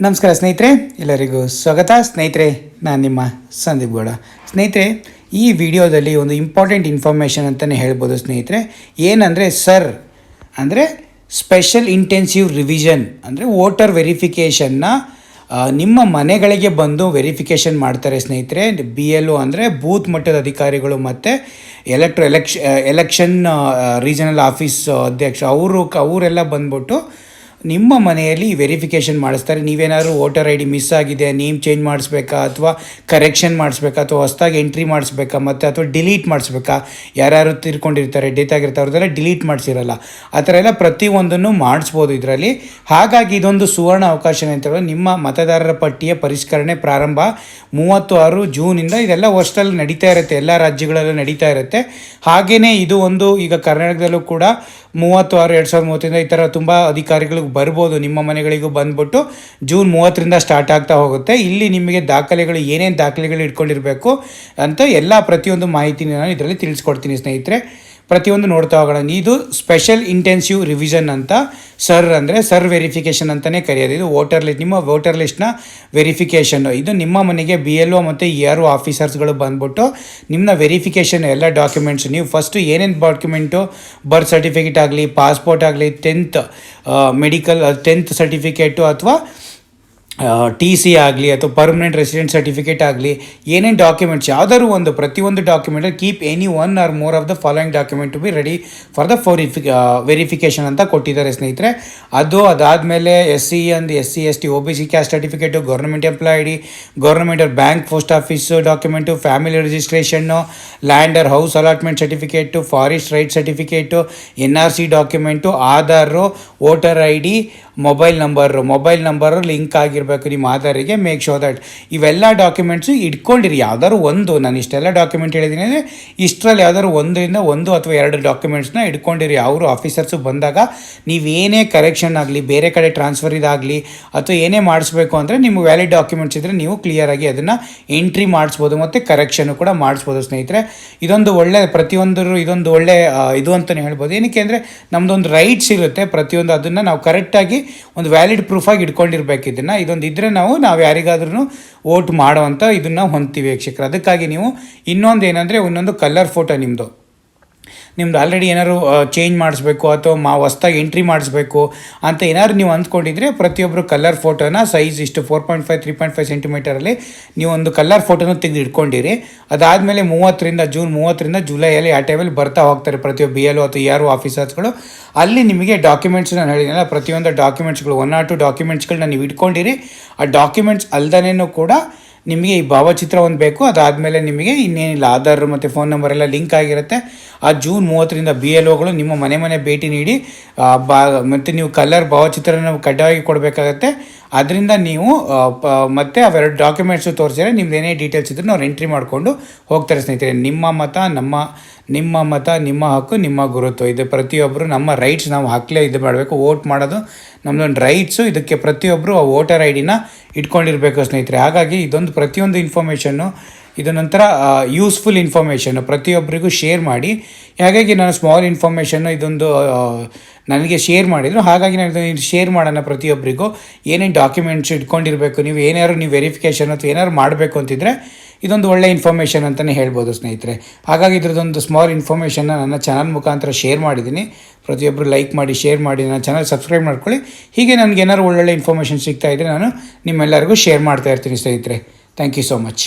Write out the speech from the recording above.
ನಮಸ್ಕಾರ ಸ್ನೇಹಿತರೆ, ಎಲ್ಲರಿಗೂ ಸ್ವಾಗತ. ಸ್ನೇಹಿತರೆ, ನಾನು ನಿಮ್ಮ ಸಂದೀಪ್ ಗೌಡ. ಸ್ನೇಹಿತರೆ, ಈ ವಿಡಿಯೋದಲ್ಲಿ ಒಂದು ಇಂಪಾರ್ಟೆಂಟ್ ಇನ್ಫಾರ್ಮೇಷನ್ ಅಂತಲೇ ಹೇಳ್ಬೋದು ಸ್ನೇಹಿತರೆ. ಏನಂದರೆ ಅಂದರೆ ಸ್ಪೆಷಲ್ ಇಂಟೆನ್ಸಿವ್ ರಿವಿಷನ್ ಅಂದರೆ ವೋಟರ್ ವೆರಿಫಿಕೇಷನ್ನ ನಿಮ್ಮ ಮನೆಗಳಿಗೆ ಬಂದು ವೆರಿಫಿಕೇಷನ್ ಮಾಡ್ತಾರೆ ಸ್ನೇಹಿತರೆ. BLO ಅಂದರೆ ಬೂತ್ ಮಟ್ಟದ ಅಧಿಕಾರಿಗಳು ಮತ್ತು ಎಲೆಕ್ಷನ್ ರೀಜನಲ್ ಆಫೀಸ್ ಅಧ್ಯಕ್ಷ ಅವರೆಲ್ಲ ಬಂದ್ಬಿಟ್ಟು ನಿಮ್ಮ ಮನೆಯಲ್ಲಿ ವೆರಿಫಿಕೇಷನ್ ಮಾಡಿಸ್ತಾರೆ. ನೀವೇನಾದ್ರು ವೋಟರ್ ID ಮಿಸ್ ಆಗಿದೆ, ನೇಮ್ ಚೇಂಜ್ ಮಾಡಿಸ್ಬೇಕಾ, ಅಥವಾ ಕರೆಕ್ಷನ್ ಮಾಡಿಸ್ಬೇಕಾ, ಅಥವಾ ಹೊಸದಾಗಿ ಎಂಟ್ರಿ ಮಾಡಿಸ್ಬೇಕಾ, ಮತ್ತು ಅಥವಾ ಡಿಲೀಟ್ ಮಾಡಿಸ್ಬೇಕಾ, ಯಾರ್ಯಾರು ತೀರ್ಕೊಂಡಿರ್ತಾರೆ, ಡೆತ್ ಆಗಿರ್ತಾರೆ ಅವ್ರದ್ದೆಲ್ಲ ಡಿಲೀಟ್ ಮಾಡಿಸಿರಲ್ಲ, ಆ ಥರ ಎಲ್ಲ ಪ್ರತಿಯೊಂದನ್ನು ಮಾಡಿಸ್ಬೋದು ಇದರಲ್ಲಿ. ಹಾಗಾಗಿ ಇದೊಂದು ಸುವರ್ಣ ಅವಕಾಶ ಅಂತ ನಿಮ್ಮ ಮತದಾರರ ಪಟ್ಟಿಯ ಪರಿಷ್ಕರಣೆ ಪ್ರಾರಂಭ 36 ಜೂನಿಂದ. ಇದೆಲ್ಲ ವರ್ಷದಲ್ಲಿ ನಡೀತಾ ಇರುತ್ತೆ, ಎಲ್ಲ ರಾಜ್ಯಗಳಲ್ಲೂ ನಡೀತಾ ಇರುತ್ತೆ. ಹಾಗೆಯೇ ಇದು ಒಂದು ಈಗ ಕರ್ನಾಟಕದಲ್ಲೂ ಕೂಡ 36/2030 ಈ ಥರ ತುಂಬ ಅಧಿಕಾರಿಗಳಿಗೆ ಬರ್ಬೋದು. ನಿಮ್ಮ ಮನೆಗಳಿಗೂ ಬಂದ್ಬಿಟ್ಟು ಜೂನ್ 30ರಿಂದ ಸ್ಟಾರ್ಟ್ ಆಗ್ತಾ ಹೋಗುತ್ತೆ. ಇಲ್ಲಿ ನಿಮಗೆ ದಾಖಲೆಗಳು ಏನೇನು ದಾಖಲೆಗಳು ಇಟ್ಕೊಂಡಿರಬೇಕು ಅಂತ ಎಲ್ಲ ಪ್ರತಿಯೊಂದು ಮಾಹಿತಿನ ನಾನು ಇದರಲ್ಲಿ ತಿಳಿಸ್ಕೊಡ್ತೀನಿ ಸ್ನೇಹಿತರೆ. ಪ್ರತಿಯೊಂದು ನೋಡ್ತಾ ಹೋಗೋಣ. ಇದು ಸ್ಪೆಷಲ್ ಇಂಟೆನ್ಸಿವ್ ರಿವಿಷನ್ ಅಂತ ಅಂದರೆ ಸರ್ ವೆರಿಫಿಕೇಷನ್ ಅಂತಲೇ ಕರೆಯೋದು. ಇದು ನಿಮ್ಮ ವೋಟರ್ ಲಿಸ್ಟ್ನ ವೆರಿಫಿಕೇಷನ್ನು. ಇದು ನಿಮ್ಮ ಮನೆಗೆ BLO ಮತ್ತು ERO ಆಫೀಸರ್ಸ್ಗಳು ಬಂದ್ಬಿಟ್ಟು ನಿಮ್ಮನ್ನ ವೆರಿಫಿಕೇಷನ್ ಎಲ್ಲ ಡಾಕ್ಯುಮೆಂಟ್ಸ್, ನೀವು ಫಸ್ಟು ಏನೇನು ಡಾಕ್ಯುಮೆಂಟು, ಬರ್ತ್ ಸರ್ಟಿಫಿಕೇಟ್ ಆಗಲಿ, ಪಾಸ್ಪೋರ್ಟ್ ಆಗಲಿ, 10th ಸರ್ಟಿಫಿಕೇಟು, ಅಥವಾ TC ಆಗಲಿ, ಅಥವಾ ಪರ್ಮನೆಂಟ್ ರೆಸಿಡೆಂಟ್ ಸರ್ಟಿಫಿಕೇಟ್ ಆಗಲಿ, ಏನೇನು ಡಾಕ್ಯುಮೆಂಟ್ಸ್ ಯಾವ್ದಾದ್ರು ಒಂದು ಪ್ರತಿಯೊಂದು document keep any 1 or more of the following document to be ready for the verification ಅಂತ ಕೊಟ್ಟಿದ್ದಾರೆ ಸ್ನೇಹಿತರೆ. ಅದಾದಮೇಲೆ SC and SC ST OBC caste certificate, government employee ID, government bank post office document, family registration, land or house allotment certificate, forest right certificate, NRC document, Aadhaar, voter ID, mobile number link ಆಗಿರಬೇಕು ನಿಮ್ಮ ಆಧಾರಿಗೆ. Make sure that ಇವೆಲ್ಲ documents ಇಟ್ಕೊಂಡಿರಿ. ಯಾವ್ದಾದ್ರು ಒಂದು, ನಾನು ಇಷ್ಟೆಲ್ಲ document ಹೇಳಿದ್ದೀನಿ ಅಂದರೆ ಇಷ್ಟರಲ್ಲಿ ಯಾವ್ದಾದ್ರು 1 ಅಥವಾ 2 ಡಾಕ್ಯುಮೆಂಟ್ಸ್ನ ಇಟ್ಕೊಂಡಿರಿ. ಅವರು ಆಫೀಸರ್ಸು ಬಂದಾಗ ನೀವೇನೇ ಕರೆಕ್ಷನ್ ಆಗಲಿ, ಬೇರೆ ಕಡೆ ಟ್ರಾನ್ಸ್ಫರ್ ಇದಾಗಲಿ, ಅಥವಾ ಏನೇ ಮಾಡಿಸ್ಬೇಕು ಅಂದರೆ ನಿಮ್ಮ ವ್ಯಾಲಿಡ್ ಡಾಕ್ಯುಮೆಂಟ್ಸ್ ಇದ್ದರೆ ನೀವು ಕ್ಲಿಯರಾಗಿ ಅದನ್ನು ಎಂಟ್ರಿ ಮಾಡಿಸ್ಬೋದು ಮತ್ತು ಕರೆಕ್ಷನ್ನು ಕೂಡ ಮಾಡಿಸ್ಬೋದು ಸ್ನೇಹಿತರೆ. ಇದೊಂದು ಒಳ್ಳೆ ಇದೊಂದು ಒಳ್ಳೆ ಇದು ಅಂತಲೇ ಹೇಳ್ಬೋದು. ಏನಕ್ಕೆ ಅಂದರೆ ನಮ್ಮದೊಂದು ರೈಟ್ಸ್ ಇರುತ್ತೆ ಪ್ರತಿಯೊಂದು, ಅದನ್ನು ನಾವು ಕರೆಕ್ಟಾಗಿ ಒಂದು ವ್ಯಾಲಿಡ್ ಪ್ರೂಫಾಗಿ ಇಟ್ಕೊಂಡಿರ್ಬೇಕು. ಇದೊಂದು ಇದ್ದರೆ ನಾವು ಯಾರಿಗಾದ್ರೂ ವೋಟ್ ಮಾಡೋವಂಥ ಇದನ್ನು ಹೊಂದ್ತೀವಿ ವೀಕ್ಷಕರು. ಅದಕ್ಕಾಗಿ ನೀವು ಇನ್ನೊಂದು ಕಲರ್ ಫೋಟೋ ನಿಮ್ಮದು ಆಲ್ರೆಡಿ ಏನಾದ್ರು ಚೇಂಜ್ ಮಾಡಿಸ್ಬೇಕು ಅಥವಾ ಹೊಸ್ದಾಗಿ ಎಂಟ್ರಿ ಮಾಡಿಸ್ಬೇಕು ಅಂತ ಏನಾದ್ರು ನೀವು ಅಂದ್ಕೊಂಡಿದ್ರೆ ಪ್ರತಿಯೊಬ್ಬರು ಕಲರ್ ಫೋಟೋನ ಸೈಜ್ 4.5 3.5 ಸೆಂಟಿಮೀಟರಲ್ಲಿ ನೀವು ಒಂದು ಕಲರ್ ಫೋಟೋನ ತೆಗೆದು ಇಟ್ಕೊಂಡಿರಿ. ಅದಾದಮೇಲೆ ಜೂನ್ 30ರಿಂದ ಜುಲೈಯಲ್ಲಿ ಆ ಟೈಮಲ್ಲಿ ಬರ್ತಾ ಹೋಗ್ತಾರೆ ಪ್ರತಿಯೊಬ್ಬ BLO ಅಥವಾ ERO ಆಫೀಸರ್ಸ್ಗಳು. ಅಲ್ಲಿ ನಿಮಗೆ ಡಾಕ್ಯುಮೆಂಟ್ಸ್ ನಾನು ಹೇಳಿದ್ನಲ್ಲ, ಪ್ರತಿಯೊಂದು ಡಾಕ್ಯುಮೆಂಟ್ಸ್ಗಳು 1 or 2 ಡಾಕ್ಯುಮೆಂಟ್ಸ್ಗಳನ್ನ ನೀವು ಇಟ್ಕೊಂಡಿರಿ. ಆ ಡಾಕ್ಯುಮೆಂಟ್ಸ್ ಅಲ್ದೇನೂ ಕೂಡ ನಿಮಗೆ ಈ ಭಾವಚಿತ್ರ ಒಂದು ಬೇಕು. ಅದಾದಮೇಲೆ ನಿಮಗೆ ಇನ್ನೇನಿಲ್ಲ, ಆಧಾರ್ ಮತ್ತು ಫೋನ್ ನಂಬರ್ ಎಲ್ಲ ಲಿಂಕ್ ಆಗಿರುತ್ತೆ. ಆ ಜೂನ್ 30ರಿಂದ BLOಗಳು ನಿಮ್ಮ ಮನೆ ಭೇಟಿ ನೀಡಿ ಮತ್ತು ನೀವು ಕಲರ್ ಭಾವಚಿತ್ರನ ಕಡ್ಡಾಯವಾಗಿ ಕೊಡಬೇಕಾಗತ್ತೆ. ಅದರಿಂದ ನೀವು ಮತ್ತೆ ಅವೆರಡು ಡಾಕ್ಯುಮೆಂಟ್ಸು ತೋರಿಸಿದ್ರೆ ನಿಮ್ದು ಏನೇ ಡೀಟೇಲ್ಸ್ ಇದ್ರೂ ಅವ್ರು ಎಂಟ್ರಿ ಮಾಡಿಕೊಂಡು ಹೋಗ್ತಾರೆ ಸ್ನೇಹಿತರೆ. ನಿಮ್ಮ ಮತ ನಿಮ್ಮ ಹಕ್ಕು ನಿಮ್ಮ ಗುರುತು. ಇದು ಪ್ರತಿಯೊಬ್ಬರು ನಮ್ಮ ರೈಟ್ಸ್, ನಾವು ಹಕ್ಕಲೇ ಇದು ಮಾಡಬೇಕು. ವೋಟ್ ಮಾಡೋದು ನಮ್ಮದೊಂದು ರೈಟ್ಸು. ಇದಕ್ಕೆ ಪ್ರತಿಯೊಬ್ಬರು ಆ ವೋಟರ್ ID ಇಟ್ಕೊಂಡಿರಬೇಕು ಸ್ನೇಹಿತರೆ. ಹಾಗಾಗಿ ಇದೊಂದು ಪ್ರತಿಯೊಂದು ಇನ್ಫಾರ್ಮೇಷನ್ನು ಇದೊಂಥರ ಯೂಸ್ಫುಲ್ ಇನ್ಫಾರ್ಮೇಷನ್ನು ಪ್ರತಿಯೊಬ್ಬರಿಗೂ ಶೇರ್ ಮಾಡಿ. ಹಾಗಾಗಿ ನಾನು ಸ್ಮಾಲ್ ಇನ್ಫಾರ್ಮೇಷನ್ನು ಇದೊಂದು ನನಗೆ ಶೇರ್ ಮಾಡಿದರು, ಹಾಗಾಗಿ ನಾನು ಇದನ್ನು ಶೇರ್ ಮಾಡೋಣ ಪ್ರತಿಯೊಬ್ಬರಿಗೂ. ಏನೇನು ಡಾಕ್ಯುಮೆಂಟ್ಸ್ ಇಟ್ಕೊಂಡಿರಬೇಕು, ನೀವು ವೆರಿಫಿಕೇಷನ್ ಅಥವಾ ಏನಾದ್ರು ಮಾಡಬೇಕು ಅಂತಿದ್ರೆ ಇದೊಂದು ಒಳ್ಳೆ ಇನ್ಫಾರ್ಮೇಷನ್ ಅಂತಲೇ ಹೇಳ್ಬೋದು ಸ್ನೇಹಿತರೆ. ಹಾಗಾಗಿ ಇದ್ರದ್ದೊಂದು ಸ್ಮಾಲ್ ಇನ್ಫಾರ್ಮೇಷನ್ನ ನನ್ನ ಚಾನಲ್ ಮುಖಾಂತರ ಶೇರ್ ಮಾಡಿದ್ದೀನಿ. ಪ್ರತಿಯೊಬ್ಬರು ಲೈಕ್ ಮಾಡಿ, ಶೇರ್ ಮಾಡಿ, ನನ್ನ ಚಾನಲ್ ಸಬ್ಸ್ಕ್ರೈಬ್ ಮಾಡ್ಕೊಳ್ಳಿ. ಹೀಗೆ ನನಗೆ ಏನಾದ್ರು ಒಳ್ಳೊಳ್ಳೆ ಇನ್ಫಾರ್ಮೇಷನ್ ಸಿಗ್ತಾ ಇದ್ದರೆ ನಾನು ನಿಮ್ಮೆಲ್ಲರಿಗೂ ಶೇರ್ ಮಾಡ್ತಾ ಇರ್ತೀನಿ ಸ್ನೇಹಿತರೆ. Thank you so much.